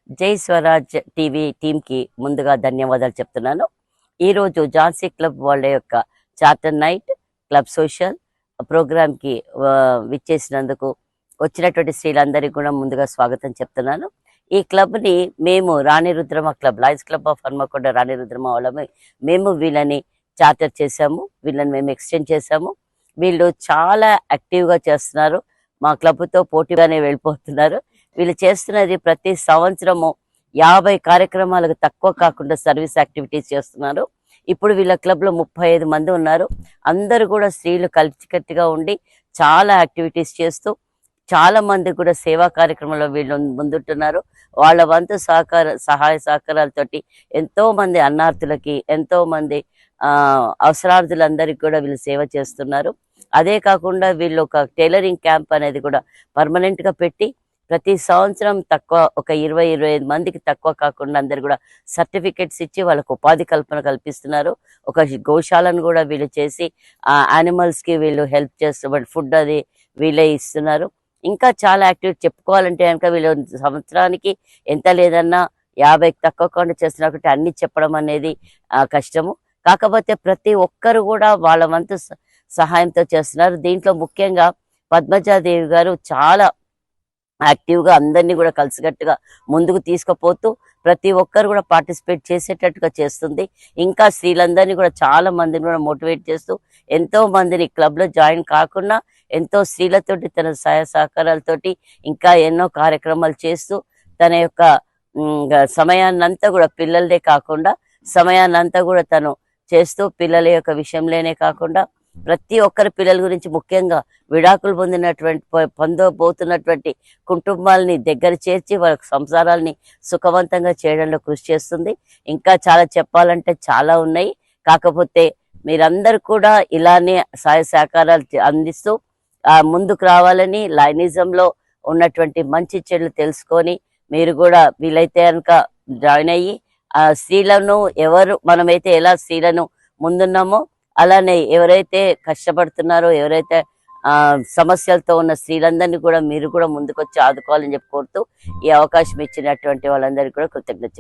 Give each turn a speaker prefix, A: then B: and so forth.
A: జై స్వరాజ్ టీవీ టీంకి ముందుగా ధన్యవాదాలు చెప్తున్నాను. ఈరోజు ఝాన్సీ క్లబ్ వాళ్ళ యొక్క చార్టర్ నైట్ క్లబ్ సోషల్ ప్రోగ్రామ్కి విచ్చేసినందుకు వచ్చినటువంటి స్త్రీలందరికీ కూడా ముందుగా స్వాగతం చెప్తున్నాను. ఈ క్లబ్ని మేము Rani Rudrama club, Lions club of Hanamkonda Rani Rudrama వాళ్ళమే మేము వీళ్ళని చార్టర్ చేశాము, వీళ్ళని మేము ఎక్స్టెండ్ చేశాము. వీళ్ళు చాలా యాక్టివ్గా చేస్తున్నారు, మా క్లబ్తో పోటీగానే వెళ్ళిపోతున్నారు. వీళ్ళు చేస్తున్నది ప్రతి సంవత్సరము 50 కార్యక్రమాలకు తక్కువ కాకుండా సర్వీస్ యాక్టివిటీస్ చేస్తున్నారు. ఇప్పుడు వీళ్ళ క్లబ్లో 35 మంది ఉన్నారు. అందరూ కూడా స్త్రీలు కలిసికట్టుగా ఉండి చాలా యాక్టివిటీస్ చేస్తూ చాలా మంది కూడా సేవా కార్యక్రమంలో వీళ్ళు ముందుంటున్నారు. వాళ్ళ వంతు సహాయ సహకారాలతోటి ఎంతో మంది అన్నార్థులకి, ఎంతో మంది అవసరార్థులందరికీ కూడా వీళ్ళు సేవ చేస్తున్నారు. అదే కాకుండా వీళ్ళు ఒక టైలరింగ్ క్యాంప్ అనేది కూడా పర్మనెంట్గా పెట్టి ప్రతి సంవత్సరం ఒక 20-25 మందికి తక్కువ కాకుండా అందరు కూడా సర్టిఫికెట్స్ ఇచ్చి వాళ్ళకు ఉపాధి కల్పన కల్పిస్తున్నారు. ఒక గోశాలను కూడా వీళ్ళు చేసి ఆ యానిమల్స్కి వీళ్ళు హెల్ప్ చేస్తూ ఫుడ్ అది వీళ్ళే ఇస్తున్నారు. ఇంకా చాలా యాక్టివిటీ చెప్పుకోవాలంటే కనుక వీళ్ళు సంవత్సరానికి ఎంత లేదన్నా 50కి తక్కువ కాకుండా చేస్తున్నారు కాబట్టి అన్ని చెప్పడం అనేది కష్టము. కాకపోతే ప్రతి ఒక్కరు కూడా వాళ్ళ వంతు సహాయంతో చేస్తున్నారు. దీంట్లో ముఖ్యంగా పద్మజాదేవి గారు చాలా యాక్టివ్గా అందరినీ కూడా కలిసికట్టుగా ముందుకు తీసుకుపోతూ ప్రతి ఒక్కరు కూడా పార్టిసిపేట్ చేసేటట్టుగా చేస్తుంది. ఇంకా స్త్రీలందరినీ కూడా చాలా మందిని కూడా మోటివేట్ చేస్తూ ఎంతో మందిని క్లబ్లో జాయిన్ కాకుండా ఎంతో స్త్రీలతోటి తన సహాయ సహకారాలతోటి ఇంకా ఎన్నో కార్యక్రమాలు చేస్తూ తన యొక్క సమయాన్నంతా కూడా పిల్లలదే కాకుండా సమయాన్నంతా కూడా తను చేస్తూ పిల్లల యొక్క విషయంలోనే కాకుండా ప్రతి ఒక్కరి పిల్లల గురించి, ముఖ్యంగా విడాకులు పొందబోతున్నటువంటి కుటుంబాలని దగ్గర చేర్చి వాళ్ళ సంసారాలని సుఖవంతంగా చేయడంలో కృషి చేస్తుంది. ఇంకా చాలా చెప్పాలంటే చాలా ఉన్నాయి. కాకపోతే మీరందరూ కూడా ఇలానే సహాయ సహకారాలు అందిస్తూ ముందుకు రావాలని, లైనిజంలో ఉన్నటువంటి మంచి చెడులు తెలుసుకొని మీరు కూడా వీలైతే కనుక జాయిన్ అయ్యి స్త్రీలను మనమైతే ఎలా స్త్రీలను ముందున్నామో అలానే ఎవరైతే కష్టపడుతున్నారో, ఎవరైతే సమస్యలతో ఉన్న స్త్రీలందరినీ కూడా మీరు కూడా ముందుకొచ్చి ఆదుకోవాలని చెప్పి కోరుతూ ఈ అవకాశం ఇచ్చినటువంటి వాళ్ళందరికీ కూడా కృతజ్ఞత.